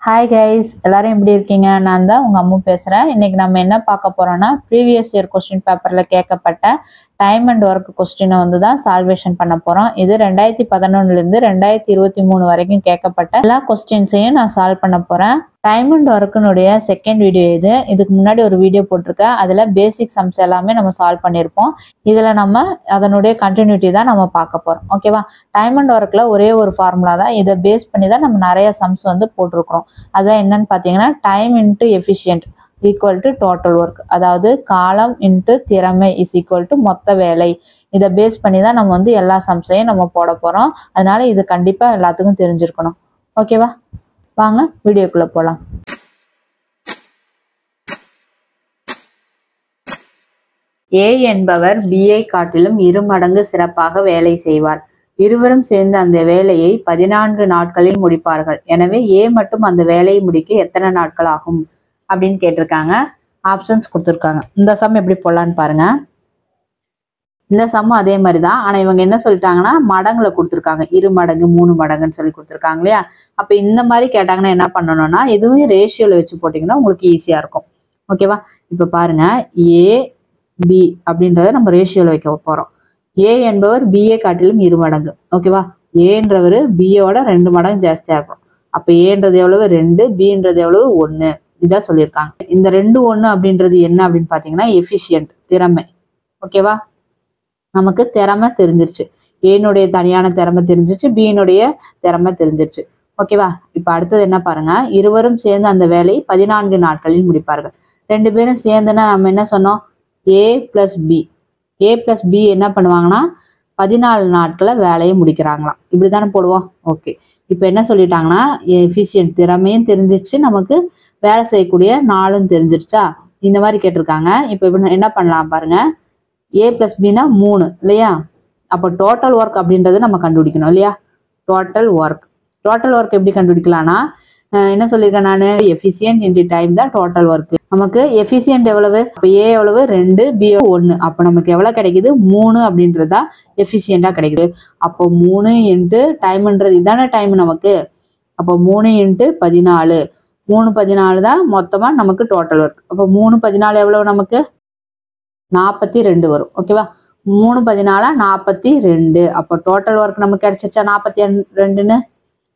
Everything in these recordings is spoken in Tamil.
ஹாய் கைஸ், எல்லாரும் எப்படி இருக்கீங்க? நான் தான் உங்க அம்மு பேசுறேன். இன்னைக்கு நம்ம என்ன பார்க்க போறோம்னா, ப்ரீவியஸ் இயர் கொஸ்டின் பேப்பர்ல கேட்கப்பட்ட டைம் அண்ட் ஒர்க் கொஸ்டினை வந்து தான் சால்வேஷன் பண்ண போறோம். இது 2011 இருந்து 2023 வரைக்கும் கேட்கப்பட்ட எல்லா கொஸ்டின்ஸையும் நான் சால்வ் பண்ண போறேன். டைம் அண்ட் ஒர்க்குனுடைய செகண்ட் வீடியோ இது. இதுக்கு முன்னாடி ஒரு வீடியோ போட்டிருக்கேன். அதுல பேசிக் சம்ஸ் எல்லாமே நம்ம சால்வ் பண்ணியிருப்போம். இதுல நம்ம அதனுடைய கண்டினியூட்டி தான் நம்ம பார்க்க போறோம். ஓகேவா? டைம் அண்ட் ஒர்க்ல ஒரே ஒரு ஃபார்முலா தான், இதை பேஸ் பண்ணி தான் நம்ம நிறைய சம்ஸ் வந்து போட்டிருக்கிறோம். அதான் என்னன்னு பார்த்தீங்கன்னா, time into efficient equal to total work, அதாவது காலம் இன்ட்டு திறமை இஸ் ஈக்குவல் டு மொத்த வேலை. இதை பேஸ் பண்ணி தான் நம்ம வந்து எல்லா சம்ஸையும் நம்ம போட போறோம். அதனால இது கண்டிப்பா எல்லாத்துக்கும் தெரிஞ்சிருக்கணும். ஓகேவா? வாங்க வீடியோக்குள்ள போலாம். ஏ என்பவர் பிஐ காட்டிலும் 2 மடங்கு சிறப்பாக வேலை செய்வார். இருவரும் சேர்ந்து அந்த வேலையை 14 நாட்களில் முடிப்பார்கள். எனவே ஏ மட்டும் அந்த வேலையை முடிக்க எத்தனை நாட்கள் ஆகும் அப்படின்னு கேட்டிருக்காங்க. ஆப்ஷன்ஸ் கொடுத்துருக்காங்க. இந்த சம் எப்படி போடலான்னு பாருங்க. இந்த சம் அதே மாதிரி தான், ஆனா இவங்க என்ன சொல்லிட்டாங்கன்னா மடங்குல கொடுத்துருக்காங்க. 2 மடங்கு 3 மடங்குன்னு சொல்லி கொடுத்துருக்காங்க இல்லையா? அப்ப இந்த மாதிரி கேட்டாங்கன்னா என்ன பண்ணணும்னா, எதுவும் ரேஷியோல வச்சு போட்டீங்கன்னா உங்களுக்கு ஈஸியா இருக்கும். ஓகேவா? இப்ப பாருங்க, ஏ பி அப்படின்றத நம்ம ரேஷியோல வைக்க போறோம். ஏ என்பவர் பிஏ காட்டிலும் 2 மடங்கு. ஓகேவா? ஏன்றவர் பியோட 2 மடங்கு ஜாஸ்தியா இருக்கும். அப்ப ஏன்றது எவ்வளவு? 2, பின்றது எவ்வளவு? 1. இதான் சொல்லியிருக்காங்க. இந்த 2 1 அப்படின்றது என்ன அப்படின்னு பாத்தீங்கன்னா எஃபிஷியன்ட், திறமை. ஓகேவா? நமக்கு திறமை தெரிஞ்சிருச்சு. ஏனுடைய தனியான திறமை தெரிஞ்சிருச்சு, பியினுடைய திறமை தெரிஞ்சிருச்சு. ஓகேவா? இப்ப அடுத்தது என்ன பாருங்க, இருவரும் சேர்ந்து அந்த வேலையை 14 நாட்களில் முடிப்பார்கள். 2 பேரும் சேர்ந்துன்னா நம்ம என்ன சொன்னோம்? ஏ பிளஸ் பி. ஏ பிளஸ் பி என்ன பண்ணுவாங்கன்னா 14 நாட்கள வேலையை முடிக்கிறாங்களாம். இப்படித்தானே போடுவோம். ஓகே, இப்ப என்ன சொல்லிட்டாங்கன்னா எஃபிஷியன்ட் திறமையும் தெரிஞ்சிச்சு, நமக்கு வேலை செய்யக்கூடிய நாளும் தெரிஞ்சிருச்சா? இந்த மாதிரி கேட்டிருக்காங்க. இப்ப என்ன பண்ணலாம் பாருங்க, ஏ பிளஸ் பின்னா 3 இல்லையா? அப்போ டோட்டல் ஒர்க் அப்படின்றது நம்ம கண்டுபிடிக்கணும் இல்லையா? Total work. டோட்டல் ஒர்க் எப்படி கண்டுபிடிக்கலாம்னா, என்ன சொல்லியிருக்கேன் நான்? எஃபிஷியன்ட் இன்டு டைம் தான் டோட்டல் ஒர்க். நமக்கு எஃபிஷியன்ட் எவ்வளவு? அப்போ ஏ எவ்வளவு? 2, பி 1. அப்போ நமக்கு எவ்வளவு கிடைக்குது? 3 அப்படின்றதா எஃபிஷியண்டா கிடைக்குது. அப்போ 3 இன்ட்டு டைம்ன்றது இதான டைம் நமக்கு. அப்போ 3 இன்ட்டு 14. 3 14 தான் மொத்தமா நமக்கு டோட்டல் ஒர்க். அப்போ 3 14 எவ்வளவு நமக்கு? 42 வரும். ஓகேவா? 3 14 42. அப்போ டோட்டல் ஒர்க் நமக்கு கிடைச்சிச்சா 42ன்னு?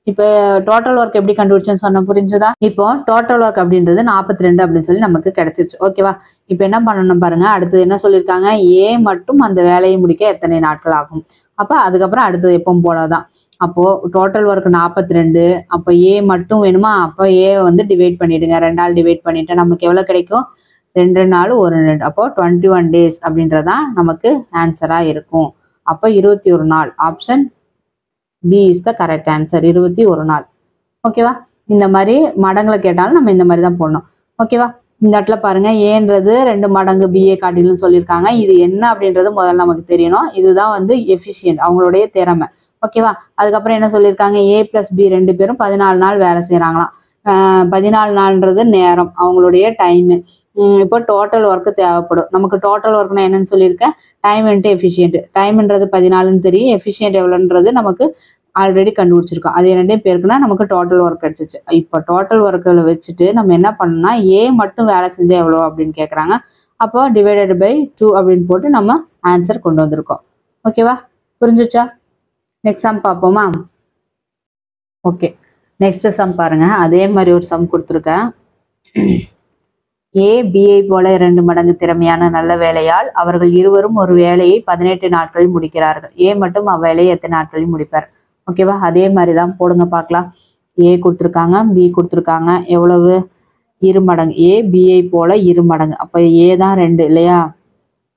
இப்போ டோட்டல் ஒர்க் எப்படி கண்டுபிடிச்சேன்னு சொன்ன புரிஞ்சுதா? இப்போ டோட்டல் ஒர்க் அப்படின்றது 42 அப்படின்னு சொல்லி நமக்கு கிடைச்சிருச்சு. ஓகேவா? இப்போ என்ன பண்ணணும் பாருங்க, அடுத்தது என்ன சொல்லியிருக்காங்க, ஏ மட்டும் அந்த வேலையை முடிக்க எத்தனை நாட்கள் ஆகும். அப்ப அதுக்கப்புறம் அடுத்தது எப்பவும் போலதான். அப்போ டோட்டல் ஒர்க் 42. அப்போ ஏ மட்டும் வேணுமா? அப்போ ஏ வந்து டிவைட் பண்ணிடுங்க. 2ஆல் டிவைட் பண்ணிட்டு நமக்கு எவ்வளவு கிடைக்கும்? 2 4 1 2. அப்போ 21 days அப்படின்றதான் நமக்கு ஆன்சரா இருக்கும். அப்போ 21 நாள். Option B is the correct answer. 21 நாள். ஓகேவா? இந்த மாதிரி மடங்குல கேட்டாலும் நம்ம இந்த மாதிரி தான் போடணும். ஓகேவா? இந்த இடத்துல பாருங்க, ஏன்றது 2 மடங்கு பிஏ காட்டிலும் சொல்லியிருக்காங்க. இது என்ன அப்படின்றது முதல்ல நமக்கு தெரியணும். இதுதான் வந்து எஃபிஷியன்ட், அவங்களுடைய திறமை. ஓகேவா? அதுக்கப்புறம் என்ன சொல்லியிருக்காங்க, ஏ பிளஸ் பி 2 பேரும் 14 நாள் வேலை செய்யறாங்களாம். 14 நாள்ன்றது நேரம், அவங்களுடைய டைம். இப்போ டோட்டல் ஒர்க் தேவைப்படும் நமக்கு. டோட்டல் ஒர்க்னா என்னன்னு சொல்லியிருக்கேன், டைம் இன்ட்டு எஃபிஷியன்ட். டைம்ன்றது 14ன்னு தெரியும், எஃபிஷியன்ட் எவ்வளோன்றது நமக்கு ஆல்ரெடி கண்டுபிடிச்சிருக்கோம். அது 2 பேருக்குன்னா நமக்கு டோட்டல் ஒர்க் கிடைச்சிச்சு. இப்போ டோட்டல் ஒர்க்கில் வச்சுட்டு நம்ம என்ன பண்ணணும்னா, ஏ மட்டும் வேலை செஞ்சா எவ்வளோ அப்படின்னு கேட்குறாங்க. அப்போ டிவைடட் பை 2 அப்படின்னு போட்டு நம்ம ஆன்சர் கொண்டு வந்திருக்கோம். ஓகேவா? புரிஞ்சுச்சா? நெக்ஸ்ட் சம் பார்ப்போமா? ஓகே, நெக்ஸ்ட் சம் பாருங்க. அதே மாதிரி ஒரு சம் கொடுத்துருக்கேன். ஏ பிஐ போல 2 மடங்கு திறமையான நல்ல வேலையால் அவர்கள் இருவரும் ஒரு வேலையை 18 நாட்களில் முடிக்கிறார்கள். ஏ மட்டும் அவ்வேலையை எத்தனை நாட்களில் முடிப்பார்? ஓகேவா? அதே மாதிரி தான் போடுங்க பார்க்கலாம். ஏ கொடுத்துருக்காங்க, பி கொடுத்துருக்காங்க. எவ்வளவு? 2 மடங்கு. ஏ பிஐ போல 2 மடங்கு. அப்போ ஏ தான் 2 இல்லையா?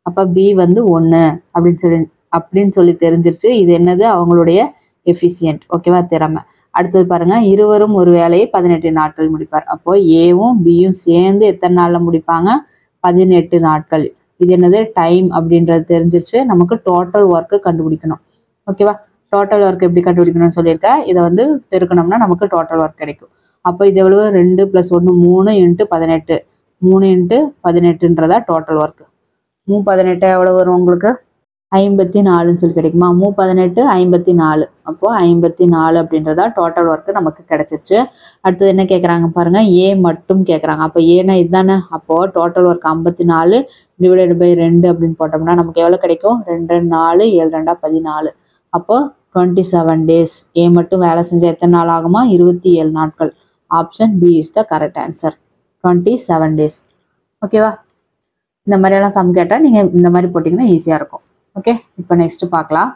அப்போ பி வந்து 1 அப்படின்னு சொல்லி தெரிஞ்சிருச்சு. இது என்னது? அவங்களுடைய எஃபிஷியன்ட். ஓகேவா? திறமை. அடுத்தது பாருங்க, இருவரும் ஒரு வேலையை 18 நாட்கள் முடிப்பார். அப்போ ஏவும் பியும் சேர்ந்து எத்தனை நாள்ல முடிப்பாங்க? 18 நாட்கள். இது என்னது? டைம் அப்படின்றது தெரிஞ்சிருச்சு. நமக்கு டோட்டல் ஒர்க்கு கண்டுபிடிக்கணும். ஓகேவா? டோட்டல் ஒர்க் எப்படி கண்டுபிடிக்கணும்னு சொல்லியிருக்கேன். இதை வந்து பெருக்கணும்னா நமக்கு டோட்டல் ஒர்க் கிடைக்கும். அப்போ இது எவ்வளவு? 2 + 1 3 × 18. 3 × 18ன்றதா டோட்டல் ஒர்க். 3 18 எவ்வளவு வரும் உங்களுக்கு? 54ன்னு சொல்லி கிடைக்குமா? 3 18 54. அப்போ 54 அப்படின்றதா டோட்டல் ஒர்க் நமக்கு கிடைச்சிருச்சு. அடுத்தது என்ன கேட்குறாங்க பாருங்க, ஏ மட்டும் கேட்குறாங்க. அப்போ ஏன்னா இதுதானே, அப்போ டோட்டல் ஒர்க் 54 டிவைடட் பை 2 அப்படின்னு போட்டோம்னா நமக்கு எவ்வளோ கிடைக்கும்? 2 4 7 2 14. அப்போ 27 டேஸ். ஏ மட்டும் வேலை செஞ்ச எத்தனை நாள் ஆகுமா? 27 நாட்கள். Option B is the correct answer. 27 days. ஓகேவா? இந்த மாதிரியெல்லாம் சம் கேட்டால் நீங்கள் இந்த மாதிரி போட்டிங்கன்னா ஈஸியாக இருக்கும். ஓகே, இப்போ நெக்ஸ்ட் பார்க்கலாம்.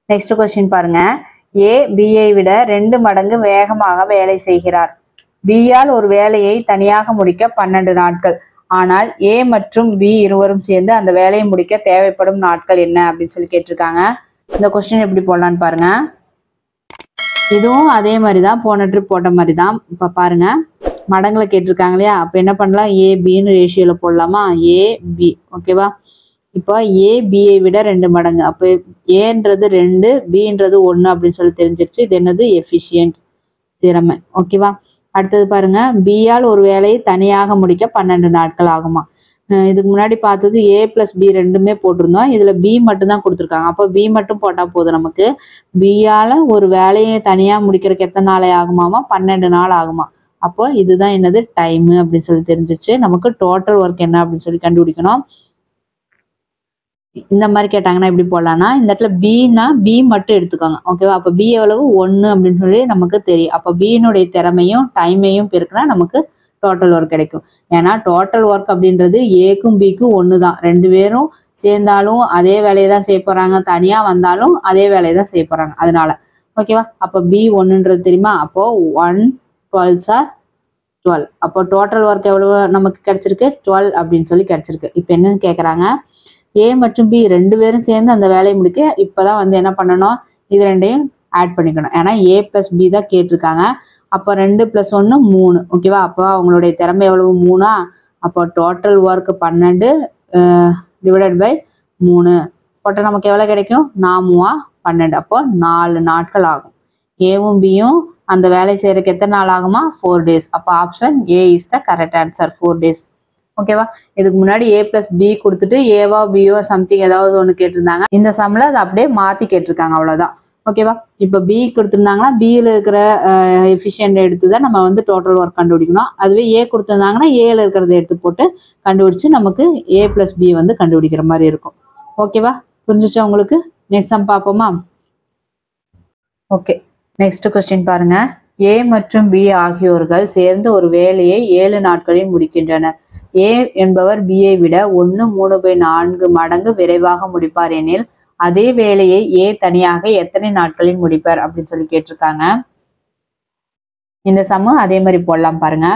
நெக்ஸ்ட் கொஸ்டின் பாருங்க. ஏ பியை விட 2 மடங்கு வேகமாக வேலை செய்கிறார். பியால் ஒரு வேலையை தனியாக முடிக்க 12 நாட்கள். ஆனால் ஏ மற்றும் பி இருவரும் சேர்ந்து அந்த வேலையை முடிக்க தேவைப்படும் நாட்கள் என்ன அப்படின்னு சொல்லி கேட்டிருக்காங்க. இந்த கொஸ்டின் எப்படி போடலான்னு பாருங்க. இதுவும் அதே மாதிரி தான், போன ட்ரிப் போட்ட மாதிரி தான். இப்போ பாருங்க, மடங்குல கேட்டிருக்காங்க இல்லையா? அப்போ என்ன பண்ணலாம்? ஏ பின்னு ரேஷியோல போடலாமா? ஏ பி. ஓகேவா? இப்போ ஏ பியை விட 2 மடங்கு. அப்போ ஏன்றது 2, பின்றது 1 அப்படின்னு சொல்லி தெரிஞ்சிருச்சு. இது என்னது? எஃபிஷியன்ட், திறமை. ஓகேவா? அடுத்தது பாருங்க, பியால் ஒரு வேலையை தனியாக முடிக்க 12 நாட்கள் ஆகுமா? இதுக்கு முன்னாடி பார்த்தது ஏ பிளஸ் பி ரெண்டுமே போட்டிருந்தோம். இதுல பி மட்டும் தான் கொடுத்துருக்காங்க. அப்போ பி மட்டும் போட்டா போதும் நமக்கு. பியால ஒரு வேலையை தனியா முடிக்கிறதுக்கு எத்தனை நாள் ஆகுமாமா? 12 நாள் ஆகுமா? அப்போ இதுதான் என்னது? டைம் அப்படின்னு சொல்லி தெரிஞ்சிச்சு. நமக்கு டோட்டல் ஒர்க் என்ன அப்படின்னு சொல்லி கண்டுபிடிக்கணும். இந்த மாதிரி கேட்டாங்கன்னா எப்படி போடலாம்னா, இந்த இடத்துல பின்னா பி மட்டும் எடுத்துக்கோங்க. ஓகேவா? அப்போ பி எவ்வளவு? 1 அப்படின்னு சொல்லி நமக்கு தெரியும். அப்போ பியினுடைய திறமையும் டைமையும் பெருக்கினா நமக்கு டோட்டல் ஒர்க் கிடைக்கும். ஏன்னா டோட்டல் ஒர்க் அப்படின்றது ஏக்கும் பிக்கும் 1 தான். 2 பேரும் சேர்ந்தாலும் அதே வேலையை தான் செய்ய போறாங்க, தனியா வந்தாலும் அதே வேலையை தான் செய்ய போறாங்க. அதனால ஓகேவா? அப்போ பி 1ன்றது தெரியுமா? அப்போ 1 12 ஆர் 12. அப்போ டோட்டல் ஒர்க் எவ்வளவு நமக்கு கிடைச்சிருக்கு? 12 அப்படின்னு சொல்லி கிடைச்சிருக்கு. இப்போ என்னன்னு கேட்குறாங்க, ஏ மற்றும் பி 2 பேரும் சேர்ந்து அந்த வேலையை முடிக்க இப்போதான் வந்து என்ன பண்ணணும்? இது ரெண்டையும் ஆட் பண்ணிக்கணும். ஏன்னா ஏ பிளஸ் பி தான் கேட்டிருக்காங்க. அப்போ 2 + 1 3. ஓகேவா? அப்போ அவங்களுடைய திறமை எவ்வளவு? 3. அப்போ டோட்டல் ஒர்க் 12 டிவைடட் பை 3 போட்டால் நமக்கு எவ்வளோ கிடைக்கும்? 4 12. அப்போ 4 நாட்கள் ஆகும். ஏவும் பியும் அந்த வேலை செய்யறதுக்கு எத்தனை நாள் ஆகுமா? 4 டேஸ். அப்போ option A is the correct answer, 4 days. ஓகேவா? இதுக்கு முன்னாடி ஏ பிளஸ் பி கொடுத்துட்டு ஏவா பியோ சம்திங் ஏதாவது ஒன்று கேட்டிருந்தாங்க. இந்த சம்ல அதை அப்படியே மாத்தி கேட்டிருக்காங்க, அவ்வளவுதான். ஓகேவா? இப்போ பி கொடுத்துருந்தாங்கன்னா பியில் இருக்கிற எஃபிஷியன்ட் எடுத்து தான் நம்ம வந்து டோட்டல் ஒர்க் கண்டுபிடிக்கணும். அதுவே ஏ கொடுத்துருந்தாங்கன்னா ஏல இருக்கிறத எடுத்து போட்டு கண்டுபிடிச்சு நமக்கு ஏ பிளஸ் பி வந்து கண்டுபிடிக்கிற மாதிரி இருக்கும். ஓகேவா? புரிஞ்சிச்சா உங்களுக்கு? நெக்ஸ்ட் சம் பார்ப்போமா? ஓகே, நெக்ஸ்ட் கொஸ்டின் பாருங்க. ஏ மற்றும் பி ஆகியோர்கள் சேர்ந்து ஒரு வேலையை 7 நாட்களில் முடிக்கின்றனர். ஏ என்பவர் பியை விட 1 3/4 மடங்கு விரைவாக முடிப்பார் எனில் அதே வேலையை ஏ தனியாக எத்தனை நாட்களில் முடிப்பார் அப்படின்னு சொல்லி கேட்டிருக்காங்க. இந்த சம அதே மாதிரி போடலாம் பாருங்க.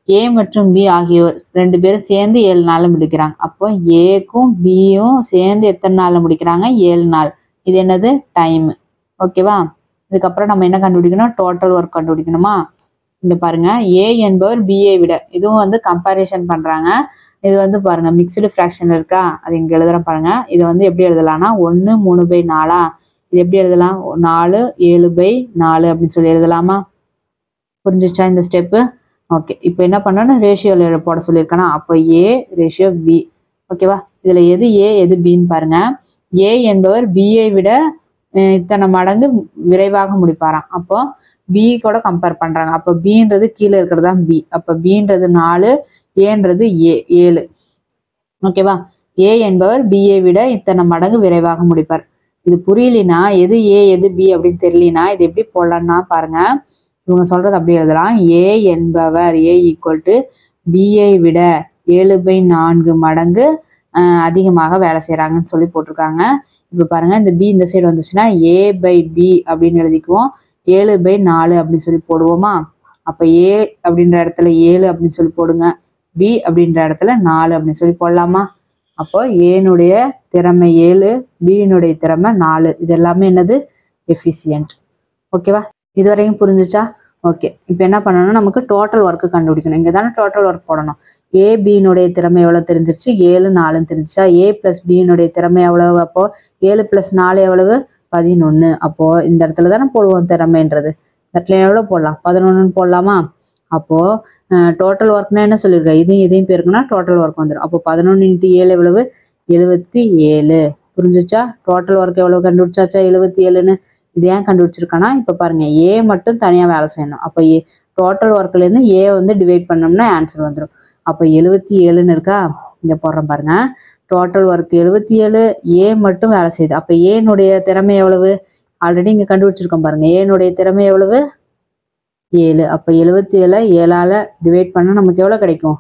ஏ மற்றும் பி ஆகியோர் 2 பேரும் சேர்ந்து 7 நாள்ல முடிக்கிறாங்க. அப்போ ஏக்கும் பியும் சேர்ந்து எத்தனை நாள்ல முடிக்கிறாங்க? 7 நாள். இது என்னது? டைம். ஓகேவா? இதுக்கப்புறம் நம்ம என்ன கண்டுபிடிக்கணும்? டோட்டல் ஒர்க் கண்டுபிடிக்கணுமா? இங்க பாருங்க, ஏ என்பவர் பியை விட, இதுவும் வந்து கம்பேரிசன் பண்றாங்க. இது வந்து பாருங்க மிக்ஸ்டு ஃப்ராக்ஷன் இருக்கா? அது இங்க எழுதுறேன் பாருங்க. இது வந்து எப்படி எழுதலாம்னா 1 3/4. இது எப்படி எழுதலாம்? 4 7/4 அப்படின்னு சொல்லி எழுதலாமா? புரிஞ்சிச்சா இந்த ஸ்டெப்பு? ஓகே, இப்போ என்ன பண்ணணும்? ரேஷியோல போட சொல்லியிருக்கேன்னா அப்போ ஏ ரேஷியோ பி. ஓகேவா? இதுல எது ஏ எது பின்னு பாருங்க. ஏ என்பவர் பியை விட இத்தனை மடங்கு விரைவாக முடிப்பாராம். அப்போ பி கூட கம்பேர் பண்றாங்க. அப்போ பின்றது கீழே இருக்கிறதா பி. அப்போ பின்றது 4, ஏன்றது 7. ஓகேவா? ஏ என்பவர் பியை விட இத்தனை மடங்கு விரைவாக முடிப்பார். இது புரியலனா, எது ஏ எது பி அப்படின்னு தெரியலனா இது எப்படி போடலாம்னா பாருங்க, இவங்க சொல்றது அப்படி எழுதலாம். ஏ என்பவர் ஏ ஈக்குவல் டு பியை விட 7/4 மடங்கு அதிகமாக வேலை செய்யறாங்கன்னு சொல்லி போட்டிருக்காங்க. இப்ப பாருங்க, இந்த பி இந்த சைடு வந்துச்சுன்னா A/B அப்படின்னு எழுதிக்குவோம். 7/4 அப்படின்னு சொல்லி போடுவோமா? அப்ப ஏ அப்படின்ற இடத்துல 7 அப்படின்னு சொல்லி போடுங்க. பி அப்படின்ற இடத்துல 4 அப்படின்னு சொல்லி போடலாமா? அப்போ ஏனுடைய திறமை 7, பியினுடைய திறமை 4. இது எல்லாமே என்னது? எஃபிசியன்ட். ஓகேவா? இது வரைக்கும் புரிஞ்சுச்சா? ஓகே, இப்போ என்ன பண்ணணும்? நமக்கு டோட்டல் ஒர்க்கு கண்டுபிடிக்கணும். இங்கே தானே டோட்டல் ஒர்க் போடணும். ஏ பியினுடைய திறமை எவ்வளோ தெரிஞ்சிருச்சு? 7 4 தெரிஞ்சிச்சா? ஏ பிளஸ் பியினுடைய திறமை எவ்வளவு? அப்போ 7 + 4 எவ்வளவு? 11. அப்போ இந்த இடத்துல தானே போடுவோம் திறமைன்றது. இந்த இடத்துல எவ்வளோ போடலாம்? 11 போடலாமா? அப்போ டோட்டல் ஒர்க்னா என்ன சொல்லியிருக்கேன்? இதையும் பெருக்குனா டோட்டல் ஒர்க் வந்துடும். அப்போ 11 × 7 எவ்வளவு? 77. புரிஞ்சுச்சா? டோட்டல் ஒர்க் எவ்வளவு கண்டுபிடிச்சாச்சா? 77ன்னு. இது ஏன் கண்டுபிடிச்சிருக்கானா, இப்ப பாருங்க ஏ மட்டும் தனியா வேலை செய்யணும். அப்ப டோட்டல் ஒர்க்ல இருந்து ஏ வந்து டிவைட் பண்ணோம்னா ஆன்சர் வந்துடும். அப்ப 77ன்னு இருக்கா, இங்க போடுறேன் பாருங்க. டோட்டல் ஒர்க் 77, ஏ மட்டும் வேலை செய்யுது. அப்ப ஏனுடைய திறமை எவ்வளவு? ஆல்ரெடி இங்க கண்டுபிடிச்சிருக்கோம் பாருங்க. ஏனுடைய திறமை எவ்வளவு? 7. அப்ப 77 7ஆல டிவைட் பண்ணா நமக்கு எவ்வளவு கிடைக்கும்?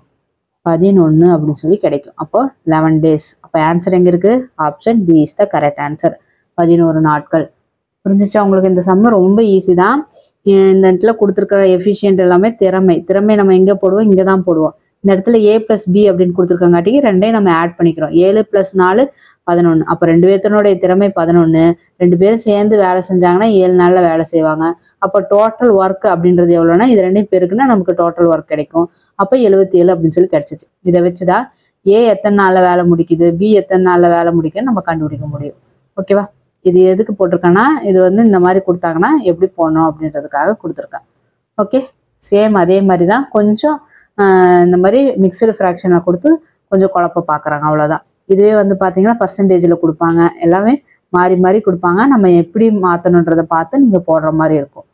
11 அப்படின்னு சொல்லி கிடைக்கும். அப்போ 11 days. அப்ப ஆன்சர் எங்க இருக்கு? Option B is the correct answer. 11 நாட்கள். புரிஞ்சுச்சா உங்களுக்கு? இந்த சம்ம ரொம்ப ஈஸி தான். இந்த இடத்துல கொடுத்துருக்கிற எஃபிஷியன்ட் எல்லாமே திறமை நம்ம எங்க போடுவோம்? இங்க தான் போடுவோம். இந்த இடத்துல ஏ பிளஸ் பி அப்படின்னு கொடுத்துருக்காங்காட்டிக்கு ரெண்டையும் நம்ம ஆட் பண்ணிக்கிறோம். 7 + 4 11. அப்ப 2 பேர்த்தனுடைய திறமை 11. 2 பேரும் சேர்ந்து வேலை செஞ்சாங்கன்னா 7 நாள்ல வேலை செய்வாங்க. அப்ப டோட்டல் ஒர்க் அப்படின்றது எவ்வளவுனா, இது ரெண்டையும் பெருக்குன்னா நமக்கு டோட்டல் ஒர்க் கிடைக்கும். அப்ப 77 அப்படின்னு சொல்லி கிடைச்சிச்சு. இதை வச்சுதான் ஏ எத்தனை நாள்ல வேலை முடிக்குது, பி எத்தனை நாள்ல வேலை முடிக்குதுன்னு நம்ம கண்டுபிடிக்க முடியும். ஓகேவா? இது எதுக்கு போட்டிருக்கேன்னா, இது வந்து இந்த மாதிரி கொடுத்தாங்கன்னா எப்படி போடணும் அப்படின்றதுக்காக கொடுத்துருக்கேன். ஓகே, சேம் அதே மாதிரி தான். கொஞ்சம் இந்த மாதிரி மிக்சடு ஃப்ராக்ஷனை கொடுத்து கொஞ்சம் குழப்ப பார்க்குறாங்க, அவ்வளோதான். இதுவே வந்து பார்த்தீங்கன்னா பர்சன்டேஜில் கொடுப்பாங்க, எல்லாமே மாறி மாறி கொடுப்பாங்க. நம்ம எப்படி மாற்றணுன்றதை பார்த்து நீங்கள் போடுற மாதிரி இருக்கும்.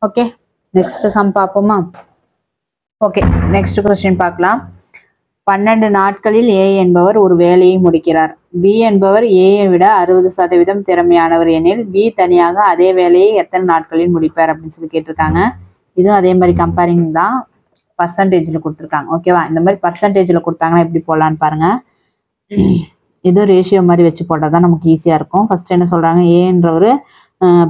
ஓகே, நெக்ஸ்ட் சம் பார்ப்போமா? ஓகே, நெக்ஸ்ட் கொஸ்டின் பார்க்கலாம். 12 நாட்களில் ஏ என்பவர் ஒரு வேலையை முடிக்கிறார். பி என்பவர் ஏயை விட 60% திறமையானவர் எனில் பி தனியாக அதே வேலையை எத்தனை நாட்களில் முடிப்பார் அப்படின்னு சொல்லி கேட்டிருக்காங்க. இதுவும் அதே மாதிரி கம்பேரிங் தான், பர்சன்டேஜில் கொடுத்துருக்காங்க. ஓகேவா? இந்த மாதிரி பர்சன்டேஜில் கொடுத்தாங்கன்னா எப்படி போடலான்னு பாருங்க. இதுவும் ரேஷியோ மாதிரி வச்சு போட்டால் தான் நமக்கு ஈஸியாக இருக்கும். ஃபர்ஸ்ட் என்ன சொல்றாங்க, ஏன்றவர்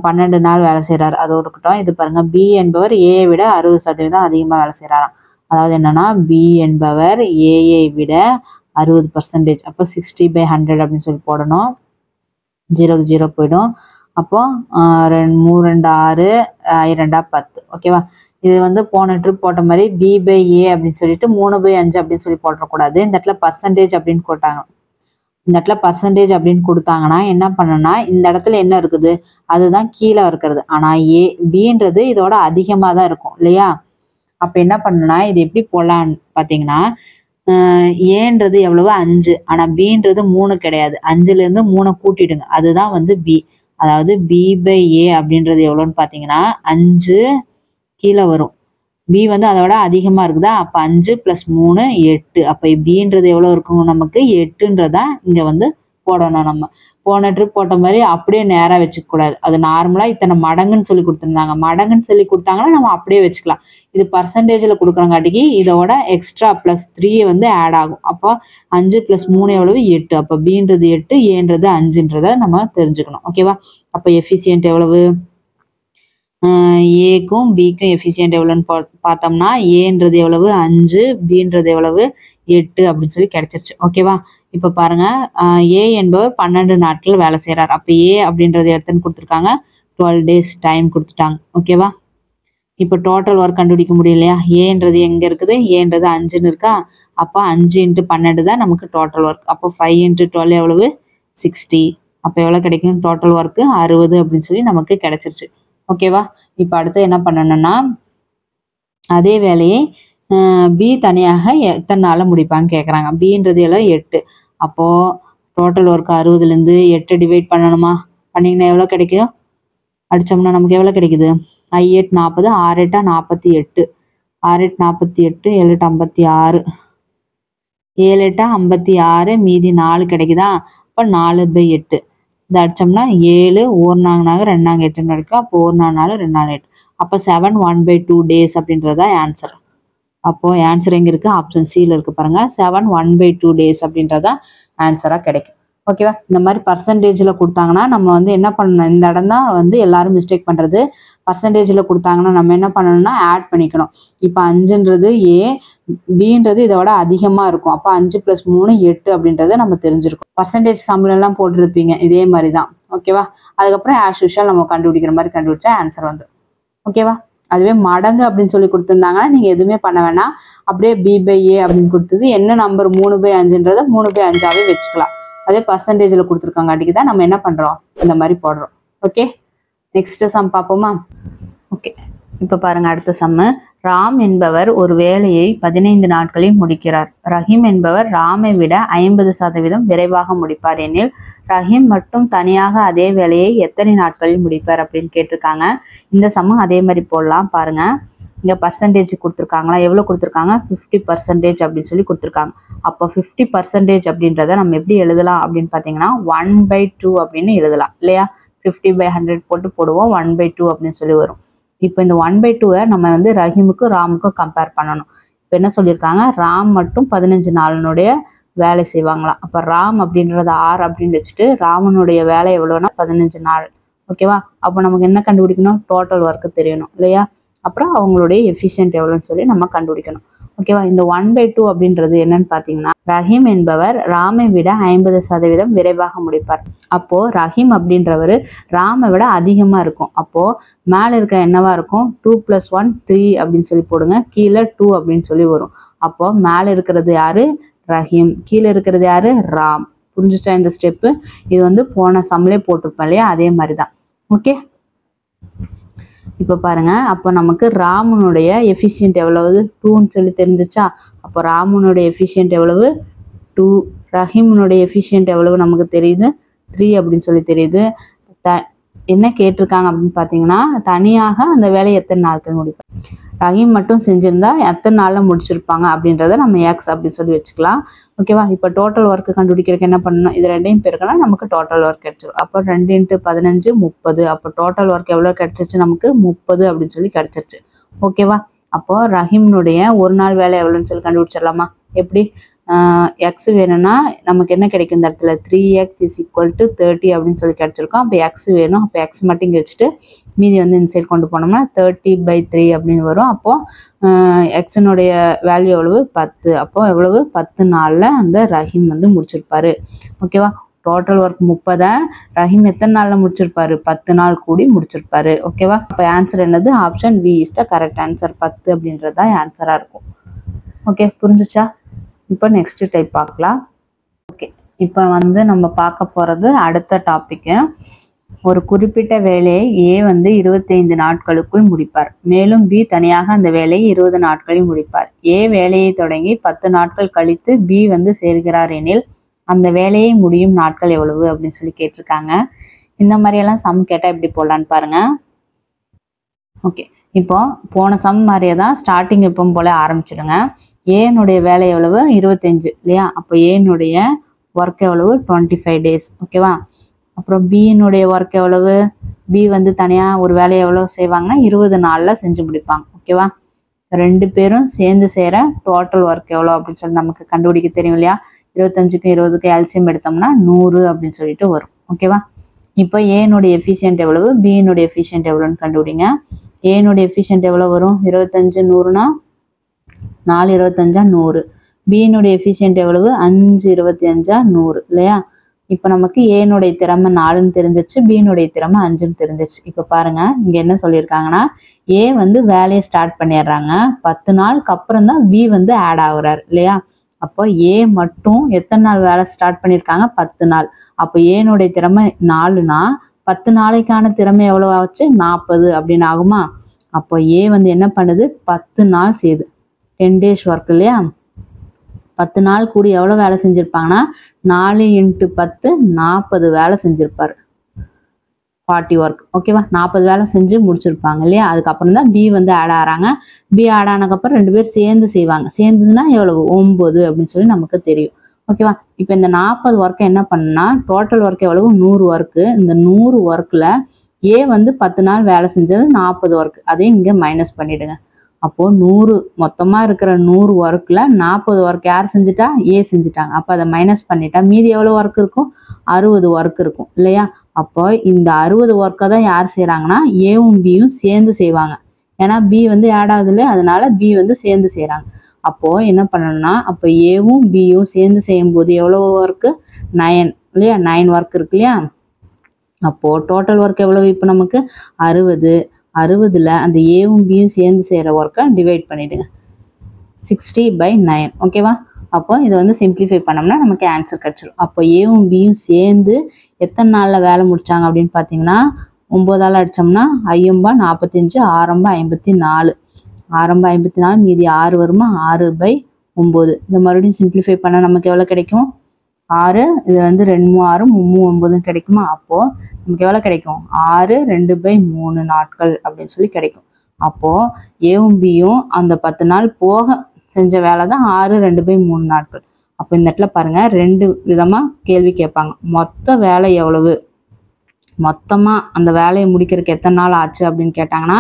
12 நாள் வேலை செய்கிறார், அது இருக்கட்டும். இது பாருங்க, பி என்பவர் ஏயை விட 60% அதிகமாக வேலை செய்கிறாராம். அதாவது என்னன்னா, பி என்பவர் ஏயை விட 60%, அப்போ 60/100 அப்படின்னு சொல்லி போடணும். 0க்கு 0 போயிடும். அப்போ 3 2 6 2 10. ஓகேவா? இது வந்து போன ட்ரிப் போட்ட மாதிரி B/A அப்படின்னு சொல்லிட்டு 3/5 அப்படின்னு சொல்லி போடக்கூடாது. இந்த இடத்துல பர்சன்டேஜ் அப்படின்னு போட்டாங்க. இந்த இடத்துல பர்சன்டேஜ் அப்படின்னு கொடுத்தாங்கன்னா என்ன பண்ணணும்னா, இந்த இடத்துல என்ன இருக்குது அதுதான் கீழே இருக்கிறது. ஆனா பின்றது இதோட அதிகமா தான் இருக்கும் இல்லையா? அப்ப என்ன பண்ணணும்னா, இது எப்படி போடலான்னு பாத்தீங்கன்னா, ஏன்றது எவ்வளவு? 5. ஆனா பின்றது 3 கிடையாது. 5ல இருந்து 3 கூட்டிடுங்க, அதுதான் வந்து பி. அதாவது B/A அப்படின்றது எவ்வளவுன்னு பாத்தீங்கன்னா 5 கீழே வரும். பி வந்து அதோட அதிகமா இருக்குதா? அப்ப 5 + 3 8. அப்ப பின்றது எவ்வளவு இருக்கும்? நமக்கு 8ன்றதான் இங்க வந்து போடணும். நம்ம போன ட்ரிப் போட்ட மாதிரி அப்படியே நேரா வச்சுக்க கூடாது. அது நார்மலா இத்தனை மடங்குன்னு சொல்லி கொடுத்துருந்தாங்க. மடங்குன்னு சொல்லி கொடுத்தாங்கன்னா நம்ம அப்படியே வச்சுக்கலாம். இது பர்சன்டேஜ்ல கொடுக்குறங்காட்டிக்கு இதோட எக்ஸ்ட்ரா +3 வந்து ஆட் ஆகும். அப்போ 5 + 3 எவ்வளவு? 8. அப்ப பின்றது 8, ஏன்றது 5ன்றத நம்ம தெரிஞ்சுக்கணும். ஓகேவா? அப்ப எஃபிசியன்ட் எவ்வளவு? ஏக்கும் பிக்கும் எஃபிசியன்ட் எவ்வளோன்னு பார்த்தோம்னா, ஏன்றது எவ்வளவு? 5, பின்றது எவ்வளவு? 8 அப்படின்னு சொல்லி கிடைச்சிருச்சு. ஓகேவா? இப்ப பாருங்க, ஏ என்பவர் 12 நாட்கள் வேலை செய்யறாரு. அப்ப ஏ அப்படின்றது எத்தனை கொடுத்துருக்காங்க? 12 days டைம் கொடுத்துட்டாங்க. ஓகேவா? இப்ப டோட்டல் ஒர்க் கண்டுபிடிக்க முடியலையா? ஏன்றது எங்க இருக்குது? ஏன்றது 5ன்னு இருக்கா? அப்ப 5 × 12 தான் நமக்கு டோட்டல் ஒர்க். அப்போ 5 × 12 எவ்வளவு? 60. அப்ப எவ்வளவு கிடைக்கும்? டோட்டல் ஒர்க் 60 அப்படின்னு சொல்லி நமக்கு கிடைச்சிருச்சு. ஓகேவா? இப்ப அடுத்து என்ன பண்ணணும்னா, அதே வேலையை பி தனியாக எத்தனை நாள்ல முடிப்பாங்க கேட்குறாங்க. பின்றது எல்லாம் 8. அப்போ டோட்டல் ஒர்க் 60ல இருந்து 8 டிவைட் பண்ணணுமா? பண்ணீங்கன்னா எவ்வளவு கிடைக்கும்? அடிச்சோம்னா நமக்கு எவ்வளவு கிடைக்குது? 5 8 40, 6 8 48, 6 8 48, 7 8 56, 7 8 56, மீதி 4 கிடைக்குதா? அப்ப 4/8. இதை அடிச்சோம்னா 7 1 4 2 4 8 கிடைக்கும். அப்போ 1 4 4 2 4 8. அப்போ 7 1/2 days அப்படின்றதா ஆன்சர். அப்போ ஆன்சர் எங்க இருக்கு? ஆப்ஷன் சில இருக்கு பாருங்க. 7 1/2 days அப்படின்றதா ஆன்சரா கிடைக்கும். ஓகேவா? இந்த மாதிரி பர்சன்டேஜ்ல கொடுத்தாங்கன்னா நம்ம வந்து என்ன பண்ணணும்? இந்த இடம் தான் வந்து எல்லாரும் மிஸ்டேக் பண்றது. பர்சன்டேஜ்ல கொடுத்தாங்கன்னா நம்ம என்ன பண்ணணும்னா ஆட் பண்ணிக்கணும். இப்ப 5ன்றது ஏ, பின்றது இதோட அதிகமா இருக்கும். அப்ப 5 + 3 8 அப்படின்றத நம்ம தெரிஞ்சிருக்கும். பர்சன்டேஜ் சம்ல எல்லாம் போட்டிருப்பீங்க இதே மாதிரி தான். ஓகேவா? அதுக்கப்புறம் ஆஸ் யூஷுவல் நம்ம கண்டுபிடிக்கிற மாதிரி கண்டுபிடிச்சா ஆன்சர் வந்து. ஓகேவா? அதுவே மடங்கு அப்படின்னு சொல்லி கொடுத்துருந்தாங்கன்னா நீங்க எதுவுமே பண்ண வேணாம். அப்படியே B/A அப்படின்னு கொடுத்தது என்ன நம்பர் 3/5ன்றத 3/5ஆவே வச்சுக்கலாம். அதே பர்சன்டேஜ்ல கொடுத்துருக்காங்காட்டிக்கு தான் நம்ம என்ன பண்றோம்? இந்த மாதிரி போடுறோம். ஓகே, நெக்ஸ்ட் சம் பார்ப்போமா? ஓகே, இப்ப பாருங்க அடுத்த சம்மு. ராம் என்பவர் ஒரு வேலையை 15 நாட்களில் முடிக்கிறார். ரஹீம் என்பவர் ராமை விட 50% விரைவாக முடிப்பார் எனில் ரஹீம் மட்டும் தனியாக அதே வேலையை எத்தனை நாட்களில் முடிப்பார் அப்படின்னு கேட்டிருக்காங்க. இந்த சமம் அதே மாதிரி போடலாம் பாருங்க. இங்க பர்சன்டேஜ் கொடுத்துருக்காங்களா, எவ்வளவு கொடுத்துருக்காங்க, 50% அப்படின்னு சொல்லி கொடுத்துருக்காங்க. அப்போ 50% அப்படின்றத நம்ம எப்படி எழுதலாம் அப்படின்னு பாத்தீங்கன்னா 1/2 அப்படின்னு எழுதலாம் இல்லையா. 50/100 போட்டு போடுவோம், 1/2 அப்படின்னு சொல்லி வரும். இப்போ இந்த 1/2 நம்ம வந்து ரஹீமுக்கும் ராமுக்கும் கம்பேர் பண்ணணும். இப்போ என்ன சொல்லியிருக்காங்க, ராம் மட்டும் 15 நாளினுடைய வேலை செய்வாங்களாம். அப்போ ராம் அப்படின்றத 6 அப்படின்னு வச்சுட்டு ராமனுடைய வேலை எவ்வளோன்னா 15 நாள். ஓகேவா. அப்போ நமக்கு என்ன கண்டுபிடிக்கணும், டோட்டல் ஒர்க்கு தெரியணும் இல்லையா. அப்புறம் அவங்களுடைய எஃபிஷியன்ட் எவ்வளோன்னு சொல்லி நம்ம கண்டுபிடிக்கணும். ஓகேவா. இந்த 1/2 அப்படின்றது என்னன்னு பார்த்தீங்கன்னா, ரஹீம் என்பவர் ராமை விட 50% விரைவாக முடிப்பார். அப்போ ரஹீம் அப்படின்றவர் ராமை விட அதிகமா இருக்கும். அப்போ மேல இருக்க என்னவா இருக்கும், 2 + 1 3 அப்படின்னு சொல்லி போடுங்க. கீழே 2 அப்படின்னு சொல்லி வரும். அப்போ மேல இருக்கிறது யாரு, ரஹீம். கீழே இருக்கிறது யாரு, ராம். புரிஞ்சுச்சா இந்த ஸ்டெப்பு. இது வந்து போன சம்லே போட்டிருப்போம் இல்லையா, அதே மாதிரிதான். ஓகே. இப்போ பாருங்க, அப்போ நமக்கு ராமனுடைய எஃபிஷியன்ட் எவ்வளவு, 2ன்னு சொல்லி தெரிஞ்சிச்சா. அப்போ ராமனுடைய எஃபிஷியன்ட் எவ்வளவு, 2. ரஹீமனுடைய எஃபிஷியன்ட் எவ்வளவு நமக்கு தெரியுது, 3 அப்படின்னு சொல்லி தெரியுது. என்ன கேட்டிருக்காங்க அப்படின்னு பார்த்தீங்கன்னா, தனியாக அந்த வேலையை எத்தனை நாட்கள் முடிப்பாங்க. ரஹீம் மட்டும் செஞ்சிருந்தா எத்தனை நாள்ல முடிச்சிருப்பாங்க அப்படின்றத நம்ம எக்ஸ் அப்படின்னு சொல்லி வச்சுக்கலாம். ஓகேவா. இப்போ டோட்டல் ஒர்க் கண்டுபிடிக்கிறதுக்கு என்ன பண்ணணும், இது ரெண்டையும் பெருக்கனா நமக்கு டோட்டல் ஒர்க் கிடைச்சிடும். அப்போ 2 × 15 30. அப்போ டோட்டல் ஒர்க் எவ்வளோ கிடைச்சிருச்சு நமக்கு, 30 அப்படின்னு சொல்லி கிடைச்சிருச்சு. ஓகேவா. அப்போ ரஹீம்னுடைய ஒரு நாள் வேலை எவ்வளோன்னு சொல்லி கண்டுபிடிச்சிடலாமா. எப்படி, எக்ஸ் வேணும்னா நமக்கு என்ன கிடைக்கும் இந்த இடத்துல, 3x = 30 அப்படின்னு சொல்லி கிடைச்சிருக்கோம். அப்போ எக்ஸ் வேணும். அப்போ எக்ஸ் மட்டும் இங்கே வச்சுட்டு மீதி வந்து இந்த சைடு கொண்டு போனோம்னா 30/3 அப்படின்னு வரும். அப்போ எக்ஸனுடைய வேல்யூ எவ்வளவு, 10. அப்போ எவ்வளவு, 10 நாள்ல அந்த ரஹீம் வந்து முடிச்சிருப்பாரு. ஓகேவா. டோட்டல் ஒர்க் 30, ரஹீம் எத்தனை நாள்ல முடிச்சிருப்பாரு, 10 நாள் கூடி முடிச்சிருப்பாரு. ஓகேவா. இப்போ ஆன்சர் என்னது, option B is the correct answer. 10 அப்படின்றது தான் ஆன்சரா இருக்கும். ஓகே, புரிஞ்சுச்சா. இப்போ நெக்ஸ்ட் டைப் பார்க்கலாம். ஓகே, இப்போ வந்து நம்ம பார்க்க போறது அடுத்த டாபிக்கு. ஒரு குறிப்பிட்ட வேலையை ஏ வந்து 25 நாட்களுக்குள் முடிப்பார். மேலும் பி தனியாக அந்த வேலையை 20 நாட்களில் முடிப்பார். ஏ வேலையை தொடங்கி 10 நாட்கள் கழித்து பி வந்து சேர்கிறார் எனில் அந்த வேலையை முடியும் நாட்கள் எவ்வளவு அப்படின்னு சொல்லி கேட்டிருக்காங்க. இந்த மாதிரி எல்லாம் சம் கேட்டா எப்படி போடலான்னு பாருங்க. ஓகே, இப்போ போன சம் மாதிரியே தான் ஸ்டார்டிங் எப்பவும் போல ஆரம்பிச்சிடுங்க. ஏனுடைய வேலை எவ்வளவு, 25 இல்லையா. அப்போ ஏனுடைய ஒர்க் எவ்வளவு, 25 days. ஓகேவா. அப்புறம் பியினுடைய ஒர்க் எவ்வளவு, பி வந்து தனியா ஒரு வேலையை எவ்வளவு செய்வாங்கன்னா 20 நாள்ல செஞ்சு முடிப்பாங்க. ஓகேவா. 2 பேரும் சேர்ந்து செய்யற டோட்டல் ஒர்க் எவ்வளவு அப்படின்னு சொல்லி நமக்கு கண்டுபிடிக்க தெரியும் இல்லையா. 25க்கும் 20க்கும் எல்சிஎம் எடுத்தோம்னா 100 அப்படின்னு சொல்லிட்டு வரும். ஓகேவா. இப்போ ஏனுடைய எஃபிஷியன்ட் எவ்வளவு, பியினுடைய எஃபிஷியன்ட் எவ்வளவுன்னு கண்டுபிடிங்க. ஏனுடைய எஃபிஷியன்ட் எவ்வளவு வரும், 25 100னா 4 25 100. பியினுடைய எஃபிஷியன்ட் எவ்வளவு, 5 25 100 இல்லையா. இப்போ நமக்கு ஏனுடைய திறமை 4ன்னு தெரிஞ்சிச்சு, பியினுடைய திறமை 5ன்னு தெரிஞ்சிச்சு. இப்போ பாருங்க, இங்க என்ன சொல்லியிருக்காங்கன்னா, ஏ வந்து வேலையை ஸ்டார்ட் பண்ணிடுறாங்க. 10 நாளுக்கு அப்புறம் தான் பி வந்து ஆட் ஆகுறாரு இல்லையா. அப்போ ஏ மட்டும் எத்தனை நாள் வேலை ஸ்டார்ட் பண்ணியிருக்காங்க, 10 நாள். அப்போ ஏனுடைய திறமை 4னா 10 நாளைக்கான திறமை எவ்வளவு ஆச்சு, 40 அப்படின்னு ஆகுமா. அப்போ ஏ வந்து என்ன பண்ணுது, 10 நாள் செய்யுது, 10 days ஒர்க் இல்லையா. 10 நாள் கூடி எவ்வளவு வேலை செஞ்சிருப்பாங்கன்னா 4 × 10 40 வேலை செஞ்சிருப்பாரு, 40 ஒர்க். ஓகேவா. 40 வேலை செஞ்சு முடிச்சிருப்பாங்க இல்லையா. அதுக்கப்புறம் தான் பி வந்து ஆட் ஆகிறாங்க. பி ஆட் ஆனதுக்கப்புறம் 2 பேர் சேர்ந்து செய்வாங்க. சேர்ந்துன்னா எவ்வளவு, 9 அப்படின்னு சொல்லி நமக்கு தெரியும். ஓகேவா. இப்போ இந்த 40 ஒர்க்கை என்ன பண்ணுன்னா, டோட்டல் ஒர்க் எவ்வளவு, 100 ஒர்க்கு. இந்த 100 ஒர்க்கில் ஏ வந்து 10 நாள் வேலை செஞ்சது 40 ஒர்க், அதையும் இங்கே மைனஸ் பண்ணிடுங்க. அப்போ 100 மொத்தமா இருக்கிற 100 ஒர்க்ல 40 ஒர்க் யார் செஞ்சுட்டா, ஏ செஞ்சுட்டாங்க. அப்போ அதை மைனஸ் பண்ணிட்டா மீதி எவ்வளவு ஒர்க் இருக்கும், 60 ஒர்க் இருக்கும் இல்லையா. அப்போ இந்த 60 ஒர்க்கை தான் யார் செய்யறாங்கன்னா, ஏவும் பியும் சேர்ந்து செய்வாங்க. ஏன்னா பி வந்து ஆட் ஆகுது இல்லையா, அதனால பி வந்து சேர்ந்து செய்யறாங்க. அப்போ என்ன பண்ணணும்னா, அப்போ ஏவும் பியும் சேர்ந்து செய்யும் போது எவ்வளவு ஒர்க்கு, 9 இல்லையா. 9 ஒர்க் இருக்கு இல்லையா. அப்போ டோட்டல் ஒர்க் எவ்வளவு, இப்போ நமக்கு 60. 60ல் அந்த ஏவும் பியும் சேர்ந்து செய்கிற ஒர்க்கை டிவைட் பண்ணிடுங்க, 60/9. ஓகேவா. அப்போ இதை வந்து சிம்பிளிஃபை பண்ணோம்னா நமக்கு ஆன்சர் கிடச்சிடும். அப்போ ஏவும் பியும் சேர்ந்து எத்தனை நாளில் வேலை முடிச்சாங்க அப்படின்னு பார்த்தீங்கன்னா, 9ஆல் அடித்தோம்னா 5 45, 6 54. ஆரம்ப 54 மீதி 6 வருமா, 6/9. இந்த மறுபடியும் சிம்பிளிஃபை பண்ண நமக்கு எவ்வளவு கிடைக்கும், 6. இது வந்து 2 6 3 9 கிடைக்குமா. அப்போ நமக்கு எவ்வளவு கிடைக்கும், 6 2/3 நாட்கள் அப்படின்னு சொல்லி கிடைக்கும். அப்போ ஏவும் பியும் அந்த 10 நாள் போக செஞ்ச வேலை தான் 6 2/3 நாட்கள். அப்போ இந்த இடத்துல பாருங்க 2 விதமா கேள்வி கேட்பாங்க. மொத்த வேலை எவ்வளவு, மொத்தமா அந்த வேலையை முடிக்கிறதுக்கு எத்தனை நாள் ஆச்சு அப்படின்னு கேட்டாங்கன்னா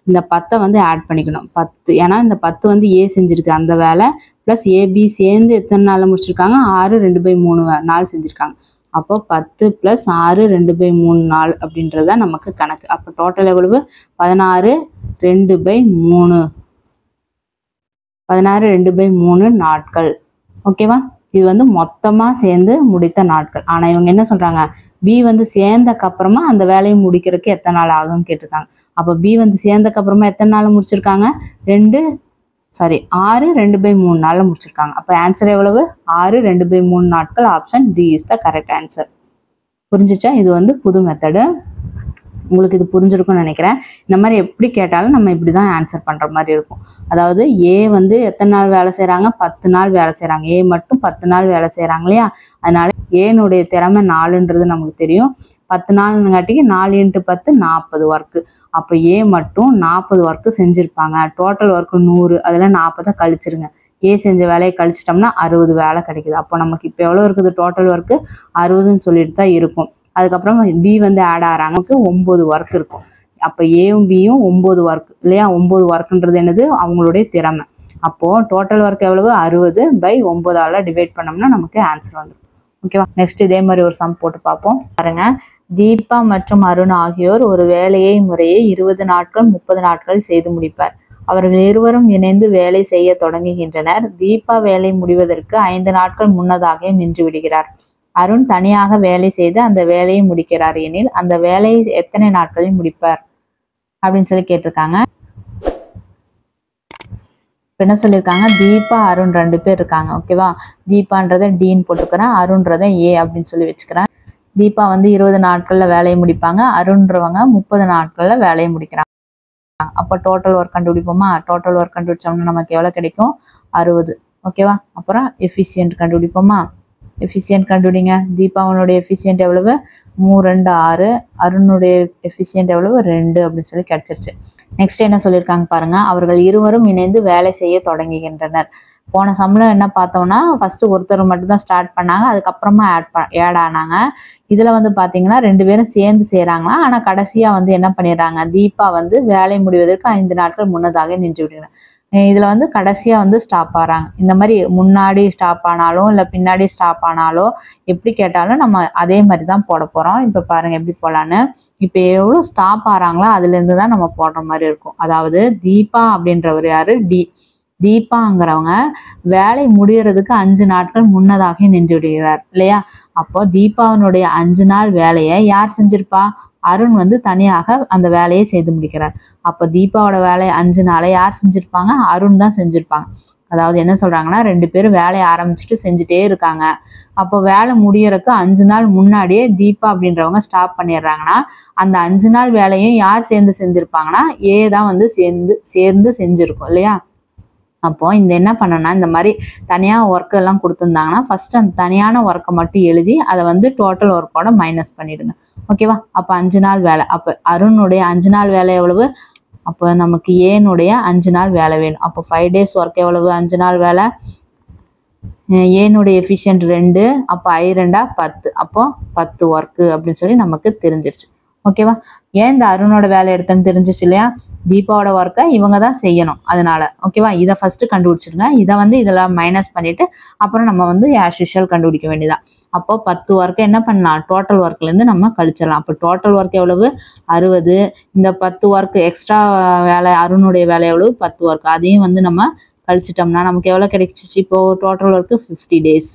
இந்த 10 வந்து ஆட் பண்ணிக்கணும். 10, ஏன்னா இந்த 10 வந்து ஏ செஞ்சிருக்கு அந்த வேலை, பிளஸ் ஏபி சேர்ந்து எத்தனை நாள் முடிச்சிருக்காங்க, 6 2/3 நாள் செஞ்சிருக்காங்க. அப்போ 10 + 6 2/3 நாள் அப்படின்றத நமக்கு கணக்கு. அப்போ டோட்டல் எவ்வளவு, 16 2/3, 16 2/3 நாட்கள். ஓகேவா. இது வந்து மொத்தமா சேர்ந்து முடித்த நாட்கள். ஆனா இவங்க என்ன சொல்றாங்க, பி வந்து சேர்ந்தக்கு அப்புறமா அந்த வேலையை முடிக்கிறதுக்கு எத்தனை நாள் ஆகும்னு கேட்டிருக்காங்க. அப்ப பி வந்து சேர்ந்தக்கு அப்புறமா எத்தனை நாள் முடிச்சிருக்காங்க, 6 2/3 நாள்ல முடிச்சிருக்காங்க. அப்ப ஆன்சர் எவ்வளவு, 6 2/3 நாட்கள். Option D is the correct answer. புரிஞ்சுச்சா. இது வந்து புது மெத்தடு, உங்களுக்கு இது புரிஞ்சிருக்கும்னு நினைக்கிறேன். இந்த மாதிரி எப்படி கேட்டாலும் நம்ம இப்படிதான் ஆன்சர் பண்ற மாதிரி இருக்கும். அதாவது ஏ வந்து எத்தனை நாள் வேலை செய்யறாங்க, 10 நாள் வேலை செய்யறாங்க. ஏ மட்டும் 10 நாள் வேலை செய்யறாங்க இல்லையா. அதனால ஏனுடைய திறமை 4ன்றது நமக்கு தெரியும். 10 நாள்ங்காட்டிக்கு 4 × 10 40 ஒர்க்கு. அப்ப ஏ மட்டும் 40 ஒர்க்கு செஞ்சிருப்பாங்க. டோட்டல் ஒர்க்கு 100, அதுல 40 கழிச்சிருங்க. ஏ செஞ்ச வேலையை கழிச்சிட்டோம்னா 60 வேலை கிடைக்குது. அப்போ நமக்கு இப்போ எவ்வளவு இருக்குது, டோட்டல் ஒர்க்கு 60ன்னு சொல்லிட்டு தான் இருக்கும். அதுக்கப்புறம் பி வந்து ஆட் ஆகிறாங்க, 9 ஒர்க் இருக்கும். அப்போ ஏவும் பியும் 9 ஒர்க் இல்லையா. 9 ஒர்க்குன்றது என்னது, அவங்களுடைய திறமை. அப்போ டோட்டல் ஒர்க் எவ்வளவு, 60/9 டிவைட் பண்ணோம்னா நமக்கு ஆன்சர் வந்துடும். ஓகேவா. நெக்ஸ்ட் இதே மாதிரி ஒரு சம் போட்டு பார்ப்போம். பாருங்க, தீபா மற்றும் அருண் ஆகியோர் ஒரு வேலையை முறையே 20 நாட்கள் 30 நாட்கள் செய்து முடிப்பார். அவர்கள் இருவரும் இணைந்து வேலை செய்ய தொடங்குகின்றனர். தீபா வேலை முடிவதற்கு 5 நாட்கள் முன்னதாக நின்று விடுகிறார். அருண் தனியாக வேலை செய்து அந்த வேலையை முடிக்கிறார் எனில் அந்த வேலையை எத்தனை நாட்களில் முடிப்பார் அப்படின்னு சொல்லி கேட்டிருக்காங்க. என்ன சொல்லியிருக்காங்க, தீபா அருண் 2 பேர் இருக்காங்க. ஓகேவா. தீபான்றதை டீன்னு போட்டுக்கிறேன், அருண்றதை ஏ அப்படின்னு சொல்லி வச்சுக்கிறேன். தீபா வந்து 20 நாட்கள்ல வேலையை முடிப்பாங்க, அருண்றவங்க 30 நாட்கள்ல வேலையை முடிக்கிறாங்க. அப்போ டோட்டல் ஒர்க் கண்டுபிடிப்போமா. டோட்டல் ஒர்க் கண்டுபிடிச்சோம்னா நமக்கு எவ்வளவு கிடைக்கும், 60. ஓகேவா. அப்புறம் எஃபிஷியன்ட் கண்டுபிடிப்போமா. எஃபிஷியன்ட் கண்டுபிடிங்க. தீபாவனுடைய எஃபிஷியன்ட் எவ்வளவு, 3 2 6, அருணுடைய எஃபிஷியன்ட் எவ்வளவு, 2 அப்படின்னு சொல்லி கிடைச்சிருச்சு. நெக்ஸ்ட் என்ன சொல்லியிருக்காங்க பாருங்க, அவர்கள் இருவரும் இணைந்து வேலை செய்ய தொடங்குகின்றனர். போன சம்பளம் என்ன பார்த்தோம்னா, ஃபர்ஸ்ட் ஒருத்தர் மட்டும் தான் ஸ்டார்ட் பண்ணாங்க, அதுக்கப்புறமா ஆட் ஆனாங்க. இதுல வந்து பாத்தீங்கன்னா 2 பேரும் சேர்ந்து செய்யறாங்களா. ஆனா கடைசியா வந்து என்ன பண்ணிடுறாங்க, தீபா வந்து வேலை முடிவதற்கு 5 நாட்கள் முன்னதாக நின்று விடுகிறாங்க. இதுல வந்து கடைசியா வந்து ஸ்டாப் ஆறாங்க. இந்த மாதிரி முன்னாடி ஸ்டாப் ஆனாலும் இல்ல பின்னாடி ஸ்டாப் ஆனாலும் எப்படி கேட்டாலும் நம்ம அதே மாதிரி தான் போட போறோம். இப்ப பாருங்க எப்படி போலான்னு. இப்ப எவ்வளவு ஸ்டாப் ஆறாங்களோ அதுல இருந்து தான் நம்ம போடுற மாதிரி இருக்கும். அதாவது தீபா அப்படின்றவர் யாரு, தீபாங்கிறவங்க வேலை முடியறதுக்கு 5 நாட்கள் முன்னதாக நின்று விடுகிறார் இல்லையா. அப்போ தீபாவனுடைய 5 நாள் வேலையை யார் செஞ்சிருப்பா, அருண் வந்து தனியாக அந்த வேலையை செய்து முடிக்கிறார். அப்போ தீபாவோட வேலை 5 நாளை யார் செஞ்சிருப்பாங்க, அருண் தான் செஞ்சிருப்பாங்க. அதாவது என்ன சொல்றாங்கன்னா 2 பேரும் வேலையை ஆரம்பிச்சுட்டு செஞ்சுட்டே இருக்காங்க. அப்போ வேலை முடியறதுக்கு 5 நாள் முன்னாடியே தீபா அப்படின்றவங்க ஸ்டாப் பண்ணிடுறாங்கன்னா அந்த 5 நாள் வேலையும் யார் சேர்ந்து செஞ்சிருப்பாங்கன்னா ஏ தான் வந்து சேர்ந்து செஞ்சிருக்கும் இல்லையா. அப்போ இந்த என்ன பண்ணனா, இந்த மாதிரி தனியா ஒர்க் எல்லாம் கொடுத்துருந்தாங்கன்னா ஃபர்ஸ்ட் அந்த தனியான ஒர்க்கை மட்டும் எழுதி அதை வந்து டோட்டல் ஒர்க்கோட மைனஸ் பண்ணிடுங்க. ஓகேவா. அப்போ 5 நாள் வேலை. அப்போ அருணுடைய 5 நாள் வேலை எவ்வளவு, அப்போ நமக்கு ஏனுடைய 5 நாள் வேலை வேணும். அப்போ 5 days ஒர்க் எவ்வளவு, 5 நாள் வேலை. ஏனுடைய எஃபிஷியன்ட் 2, அப்போ I 2 10, அப்போ 10 ஒர்க்கு அப்படின்னு சொல்லி நமக்கு தெரிஞ்சிருச்சு. ஓகேவா. ஏன் இந்த அருணோட வேலை எடுத்தேன்னு தெரிஞ்சிச்சு இல்லையா. தீபாவோட ஒர்க்கை இவங்க தான் செய்யணும் அதனால. ஓகேவா. இதை ஃபர்ஸ்ட் கண்டுபிடிச்சிருங்க. இதை வந்து இதெல்லாம் மைனஸ் பண்ணிட்டு அப்புறம் நம்ம வந்து ஆஸ் யூஷுவல் கண்டுபிடிக்க வேண்டியதான். அப்போ 10 ஒர்க்கை என்ன பண்ணலாம், டோட்டல் ஒர்க்ல இருந்து நம்ம கழிச்சிடலாம். அப்போ டோட்டல் ஒர்க் எவ்வளவு, 60. இந்த 10 ஒர்க் எக்ஸ்ட்ரா வேலை அருணுடைய வேலை எவ்வளவு, 10 ஒர்க். அதையும் வந்து நம்ம கழிச்சிட்டோம்னா நமக்கு எவ்வளவு கிடைச்சிச்சு, இப்போ டோட்டல் ஒர்க்கு 50 days,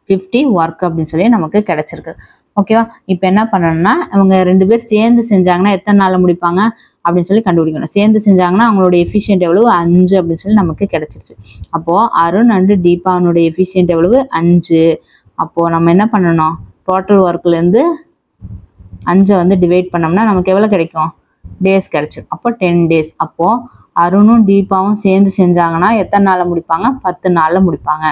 50 ஒர்க் அப்படின்னு சொல்லி நமக்கு கிடைச்சிருக்கு. ஓகேவா. இப்போ என்ன பண்ணணும்னா அவங்க 2 பேர் சேர்ந்து செஞ்சாங்கன்னா எத்தனை நாள்ல முடிப்பாங்க அப்படின்னு சொல்லி கண்டுபிடிக்கணும். சேர்ந்து செஞ்சாங்கன்னா அவங்களோட எஃபிஷியன்ட் எவ்வளவு, 5 அப்படின்னு சொல்லி நமக்கு கிடைச்சிருச்சு. அப்போ அருண் அண்ட் தீபாவனுடைய எஃபிஷியன்ட் எவ்வளவு, 5. அப்போ நம்ம என்ன பண்ணணும், டோட்டல் ஒர்க்ல இருந்து 5 வந்து டிவைட் பண்ணோம்னா நமக்கு எவ்வளவு கிடைக்கும், டேஸ் கிடைச்சிடும். அப்போ 10 days. அப்போ அருணும் தீபாவும் சேர்ந்து செஞ்சாங்கன்னா எத்தனை நாள்ல முடிப்பாங்க? 10 நாள்ல முடிப்பாங்க.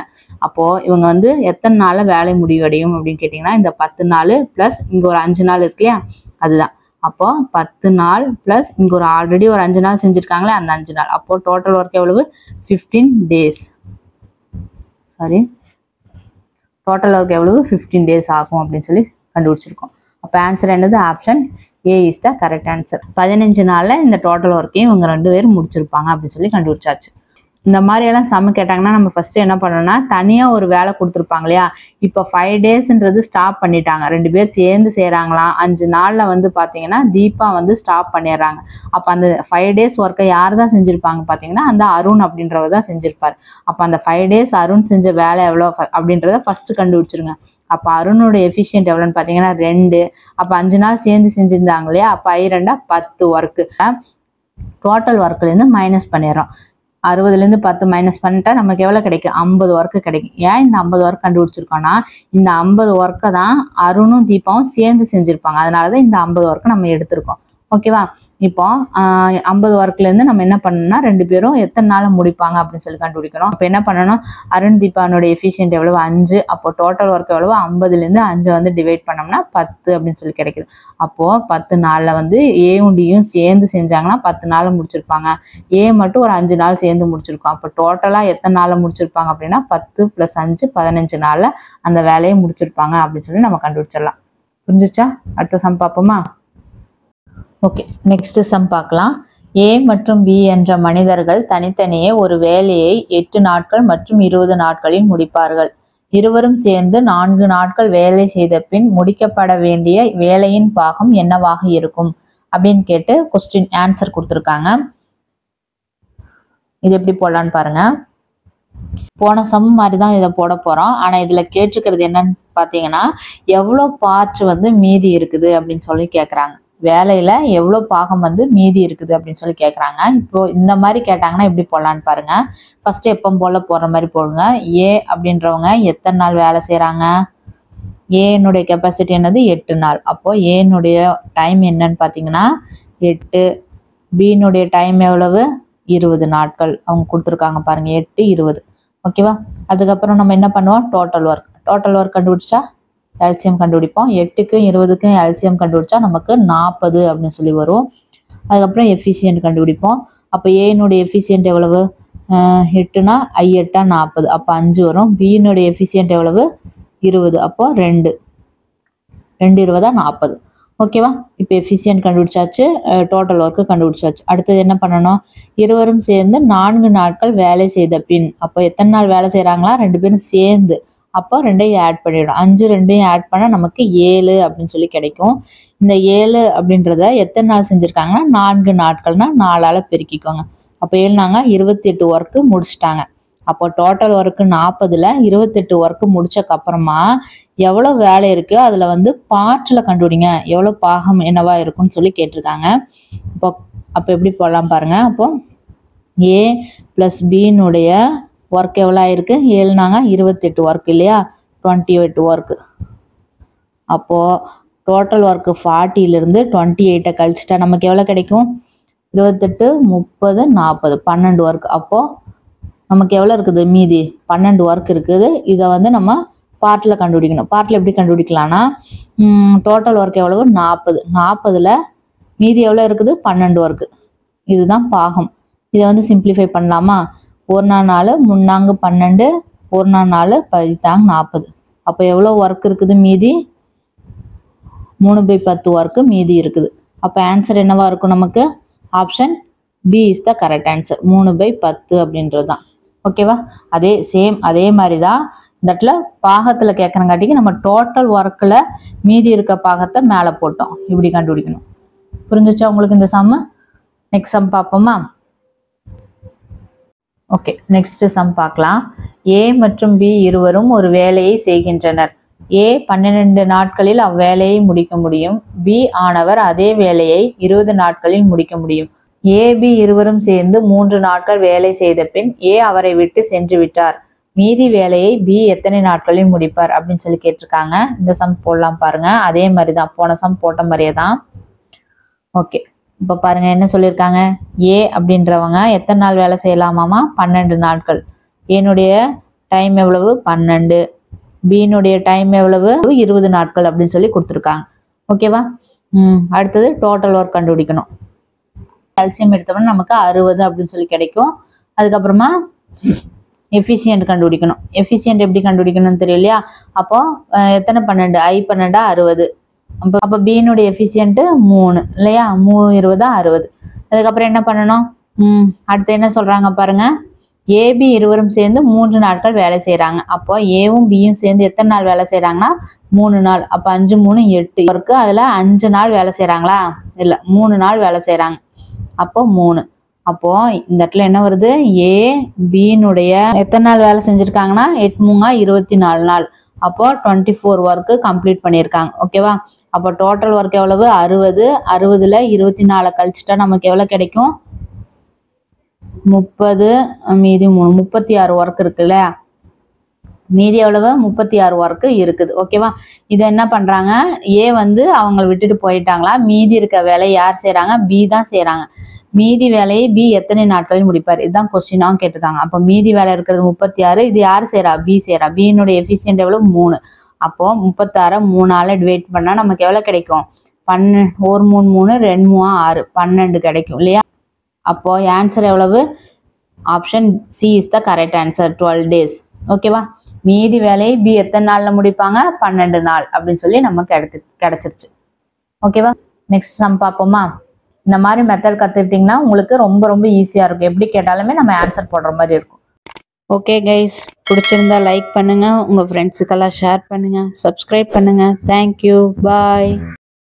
அப்போ இவங்க வந்து எத்தனை நாள்ல வேலை முடிவடையும் அப்படின்னு கேட்டீங்கன்னா இந்த 10 நாள் பிளஸ் இங்க ஒரு 5 நாள் இருக்கு இல்லையா, அதுதான். அப்போ 10 நாள் பிளஸ் இங்க ஒரு ஆல்ரெடி ஒரு 5 நாள் செஞ்சிருக்காங்களே அந்த 5 நாள். அப்போ டோட்டல் ஒர்க் எவ்வளவு? 15 டேஸ். சாரி, டோட்டல் ஒர்க் எவ்வளவு? 15 டேஸ் ஆகும் அப்படின்னு சொல்லி கண்டுபிடிச்சிருக்கோம். அப்போ ஆன்சர் என்னது? Option A is the correct answer. 15 நாள்ல இந்த டோட்டல் ஒர்க்கையும் இவங்க 2 பேரும் முடிச்சிருப்பாங்க அப்படின்னு சொல்லி கண்டுபிடிச்சாச்சு. இந்த மாதிரி எல்லாம் சம் கேட்டாங்கன்னா நம்ம ஃபர்ஸ்ட் என்ன பண்ணணும்னா தனியா ஒரு வேலை கொடுத்துருப்பாங்க இல்லையா, இப்போ 5 டேஸ்ன்றது ஸ்டாப் பண்ணிட்டாங்க, 2 பேர் சேர்ந்து செய்யறாங்களாம். 5 நாள்ல வந்து பாத்தீங்கன்னா தீபா வந்து ஸ்டாப் பண்ணிடுறாங்க. அப்ப அந்த 5 டேஸ் ஒர்க்கை யார் தான் செஞ்சிருப்பாங்க பாத்தீங்கன்னா அந்த அருண் அப்படின்றவர் தான் செஞ்சிருப்பாரு. அப்ப அந்த 5 டேஸ் அருண் செஞ்ச வேலை எவ்வளவு அப்படின்றத ஃபர்ஸ்ட் கண்டுபிடிச்சிருங்க. அப்ப அருணோட எஃபிஷியன்ட் எவ்வளவுன்னு பாத்தீங்கன்னா 2. அப்ப 5 நாள் சேர்ந்து செஞ்சிருந்தாங்க இல்லையா, அப்ப 2 10 ஒர்க்கு. டோட்டல் ஒர்க்ல இருந்து மைனஸ் பண்ணிடுறோம். 60ல இருந்து 10 மைனஸ் பண்ணிட்டா நமக்கு எவ்வளவு கிடைக்கும்? 50 ஒர்க்கு கிடைக்கும். ஏன் இந்த 50 ஒர்க் கண்டுபிடிச்சிருக்கோம்னா இந்த 50 ஒர்க்கை தான் அருணும் தீபாவும் சேர்ந்து செஞ்சிருப்பாங்க, அதனாலதான் இந்த 50 ஒர்க்கை நம்ம எடுத்திருக்கோம். ஓகேவா? இப்போ 50 ஒர்க்ல இருந்து நம்ம என்ன பண்ணணும்னா 2 பேரும் எத்தனை நாள் முடிப்பாங்க அப்படின்னு சொல்லி கண்டுபிடிக்கணும். அப்ப என்ன பண்ணணும்? அருண் தீபானோட எஃபிஷியன்ட் எவ்வளவு? 5. அப்போ டோட்டல் ஒர்க் எவ்வளவு? 50ல இருந்து 5 வந்து டிவைட் பண்ணோம்னா 10 அப்படின்னு சொல்லி கிடைக்குது. அப்போ 10 நாள்ல வந்து ஏவும் டியும் சேர்ந்து செஞ்சாங்கன்னா 10 நாள் முடிச்சிருப்பாங்க. ஏ மட்டும் ஒரு 5 நாள் சேர்ந்து முடிச்சிருக்கோம். அப்போ டோட்டலா எத்தனை நாள்ல முடிச்சிருப்பாங்க அப்படின்னா 10 + 5 15 நாள்ல அந்த வேலையை முடிச்சிருப்பாங்க அப்படின்னு சொல்லி நம்ம கண்டுபிடிச்சிடலாம். புரிஞ்சுச்சா? அடுத்த சம் பார்ப்போமா? ஓகே, நெக்ஸ்ட் சம் பார்க்கலாம். ஏ மற்றும் பி என்ற மனிதர்கள் தனித்தனியே ஒரு வேலையை 8 நாட்கள் மற்றும் 20 நாட்களில் முடிப்பார்கள். இருவரும் சேர்ந்து 4 நாட்கள் வேலை செய்த பின் முடிக்கப்பட வேண்டிய வேலையின் பாகம் என்னவாக இருக்கும் அப்படின்னு கேட்டு கொஸ்டின் ஆன்சர் கொடுத்துருக்காங்க. இது எப்படி போடலான்னு பாருங்க. போன சம் மாதிரி தான் இதை போட போறோம். ஆனா இதுல கேட்டிருக்கிறது என்னன்னு பாத்தீங்கன்னா எவ்வளவு பார்ட் வந்து மீதி இருக்குது அப்படின்னு சொல்லி கேக்குறாங்க. வேலையில எவ்வளவு பாகம் வந்து மீதி இருக்குது அப்படின்னு சொல்லி கேக்குறாங்க. இப்போ இந்த மாதிரி கேட்டாங்கன்னா எப்படி போடலான்னு பாருங்க. ஃபர்ஸ்ட் எப்பவும் போல போடுற மாதிரி போடுங்க. ஏ அப்படின்றவங்க எத்தனை நாள் வேலை செய்யறாங்க? ஏனுடைய கெப்பாசிட்டி என்னது? 8 நாள். அப்போ ஏனுடைய டைம் என்னன்னு பாத்தீங்கன்னா 8. பின்னுடைய டைம் எவ்வளவு? 20 நாட்கள். அவங்க கொடுத்துருக்காங்க பாருங்க, 8 20. ஓகேவா? அதுக்கப்புறம் நம்ம என்ன பண்ணுவோம்? டோட்டல் ஒர்க் கண்டுபிடிச்சா எல்சிஎம் கண்டுபிடிப்போம். 8க்கும் 20க்கும் எல்சிஎம் கண்டுபிடிச்சா நமக்கு 40 அப்படின்னு சொல்லி வரும். அதுக்கப்புறம் எஃபிஷியன்ட் கண்டுபிடிப்போம். அப்போ ஏனுடைய எஃபிஷியன்ட் எவ்வளவு? 8னா 8 40. அப்போ 5 வரும். பியினுடைய எஃபிஷியன்ட் எவ்வளவு? 20. அப்போ 2 20 40. ஓகேவா? இப்போ எஃபிஷியன்ட் கண்டுபிடிச்சாச்சு, டோட்டல் ஒர்க்கு கண்டுபிடிச்சாச்சு. அடுத்தது என்ன பண்ணணும்? இருவரும் சேர்ந்து 4 நாட்கள் வேலை செய்த பின். அப்போ எத்தனை நாள் வேலை செய்யறாங்களா? 2 பேரும் சேர்ந்து. அப்போ 2ஐயும் ஆட் பண்ணிடும். 5 2ஐயும் ஆட் பண்ணா நமக்கு 7 அப்படின்னு சொல்லி கிடைக்கும். இந்த 7 அப்படின்றத எத்தனை நாள் செஞ்சிருக்காங்கன்னா 4 நாட்கள்னா 4ஆல பெருக்கிக்கோங்க. அப்போ 7 28 ஒர்க்கு முடிச்சுட்டாங்க. அப்போ டோட்டல் ஒர்க்கு 40ல 28 ஒர்க்கு முடிச்சக்கு அப்புறமா எவ்வளவு வேலை இருக்கு அதுல வந்து பார்ட்ல கண்டுபிடிங்க, எவ்வளவு பாகம் என்னவா இருக்கும்னு சொல்லி கேட்டிருக்காங்க. அப்போ எப்படி போடலாம் பாருங்க. அப்போ ஏ பிளஸ் பின்னுடைய ஒர்க் எவ்வளோ ஆயிருக்கு? 7 28 ஒர்க் இல்லையா, 28 ஒர்க்கு. அப்போ டோட்டல் ஒர்க்கு 40லிருந்து 28 கழிச்சிட்டா நமக்கு எவ்வளோ கிடைக்கும்? 28 30 40 12 ஒர்க். அப்போ நமக்கு எவ்வளோ இருக்குது மீதி? 12 ஒர்க் இருக்குது. இதை வந்து நம்ம பார்ட்டில் கண்டுபிடிக்கணும். பார்ட்டில் எப்படி கண்டுபிடிக்கலாம்னா டோட்டல் ஒர்க் எவ்வளவு? 40. 40ல் மீதி எவ்வளோ இருக்குது? 12 ஒர்க்கு. இதுதான் பாகம். இதை வந்து சிம்பிளிஃபை பண்ணலாமா? 1 4 3 12 1 4 10 40. அப்போ எவ்வளோ ஒர்க் இருக்குது மீதி? 3/10 ஒர்க்கு மீதி இருக்குது. அப்போ ஆன்சர் என்னவா இருக்கும் நமக்கு? Option B is the correct answer. 3/10 அப்படின்றது தான். ஓகேவா? அதே மாதிரி தான் இந்த இடத்துல பாகத்தில் கேட்குறங்காட்டிக்கு நம்ம டோட்டல் ஒர்க்கில் மீதி இருக்க பாகத்தை மேலே போட்டோம். இப்படி கண்டுபிடிக்கணும். புரிஞ்சிச்சா உங்களுக்கு இந்த சம்? நெக்ஸ்ட் சம் பார்ப்போமா? ஓகே, நெக்ஸ்ட் சம் பார்க்கலாம். ஏ மற்றும் பி இருவரும் ஒரு வேலையை செய்கின்றனர். ஏ 12 நாட்களில் அவ்வேலையை முடிக்க முடியும். பி ஆனவர் அதே வேலையை 20 நாட்களில் முடிக்க முடியும். ஏபி இருவரும் சேர்ந்து 3 நாட்கள் வேலை செய்த பின் ஏ அவரை விட்டு சென்று விட்டார். மீதி வேலையை பி எத்தனை நாட்களில் முடிப்பார் அப்படின்னு சொல்லி கேட்டிருக்காங்க. இந்த சம் போடலாம் பாருங்க. அதே மாதிரி தான் போன சம் போட்ட மாதிரியே தான். ஓகே, இப்போ பாருங்க என்ன சொல்லியிருக்காங்க, ஏ அப்படின்றவங்க எத்தனை நாள் வேலை செய்யலாமாமா, 12 நாட்கள். ஏனுடைய டைம் எவ்வளவு, 12. பியினுடைய டைம் எவ்வளவு, 20 நாட்கள் அப்படின்னு சொல்லி கொடுத்துருக்காங்க. ஓகேவா. அடுத்தது டோட்டல் ஒர்க் கண்டுபிடிக்கணும். எல்சிஎம் எடுத்தோம்னா நமக்கு 60 அப்படின்னு சொல்லி கிடைக்கும். அதுக்கப்புறமா எஃபிஷியன்ட் கண்டுபிடிக்கணும். எஃபிஷியன்ட் எப்படி கண்டுபிடிக்கணும்னு தெரியலையா. அப்போ எத்தனை 12, I 12 60. அப்போ பியினுடைய எஃபிஷியன்ட் 3 இல்லையா, 3 20 60. அதுக்கப்புறம் என்ன பண்ணணும், அடுத்து என்ன சொல்றாங்க பாருங்க, ஏபி இருவரும் சேர்ந்து 3 நாட்கள் வேலை செய்யறாங்க. அப்போ ஏவும் பியும் சேர்ந்து எத்தனை நாள் வேலை செய்யறாங்கன்னா 3 நாள். அப்போ 5 3 8 இருக்கு. அதுல 5 நாள் வேலை செய்யறாங்களா, இல்ல 3 நாள் வேலை செய்யறாங்க. அப்போ 3. அப்போ இந்த இடத்துல என்ன வருது, ஏ பியினுடைய எத்தனை நாள் வேலை செஞ்சிருக்காங்கன்னா 8 3 24 நாள். அப்போ 24 ஒர்க்கு கம்ப்ளீட் பண்ணியிருக்காங்க. ஓகேவா. அப்போ டோட்டல் ஒர்க் எவ்வளவு, 60. 60ல 24 கழிச்சுட்டா நமக்கு எவ்வளவு கிடைக்கும், 30 மீதி 3 36 ஒர்க் இருக்குல்ல. மீதி எவ்வளவு, 36 ஒர்க்கு இருக்குது. ஓகேவா. இதை என்ன பண்றாங்க, ஏ வந்து அவங்க விட்டுட்டு போயிட்டாங்களா, மீதி இருக்க வேலையை யார் செய்யறாங்க, பி தான் செய்யறாங்க. மீதி வேலையை பி எத்தனை நாட்களில் முடிப்பார், இதுதான் கொஸ்டினாவும் கேட்டிருக்காங்க. அப்போ மீதி வேலை இருக்கிறது 36. இது யார் செய்யறா, பி செய்யறா. பியினுடைய எஃபிஷியன்ட் எவ்வளவு, 3. அப்போ 36 3ஆல டிவைட் பண்ணா நமக்கு எவ்வளவு கிடைக்கும், 1 3 3 2 3 6 12 கிடைக்கும் இல்லையா. அப்போ ஆன்சர் எவ்வளவு, option C is the correct answer, 12 days. ஓகேவா. மீதி வேலையை பி எத்தனை நாள்ல முடிப்பாங்க, 12 நாள் அப்படின்னு சொல்லி நமக்கு கிடைச்சிருச்சு. ஓகேவா. நெக்ஸ்ட் சம் பார்ப்போமா. இந்த மாதிரி மெத்தட் கத்துக்கிட்டீங்கன்னா உங்களுக்கு ரொம்ப ரொம்ப ஈஸியா இருக்கும். எப்படி கேட்டாலுமே நம்ம ஆன்சர் போடுற மாதிரி இருக்கும். ஓகே கைஸ், பிடிச்சிருந்தா லைக் பண்ணுங்க, உங்க ஃப்ரெண்ட்ஸுக்கெல்லாம் ஷேர் பண்ணுங்க, சப்ஸ்கிரைப் பண்ணுங்க. தேங்க்யூ, பாய்.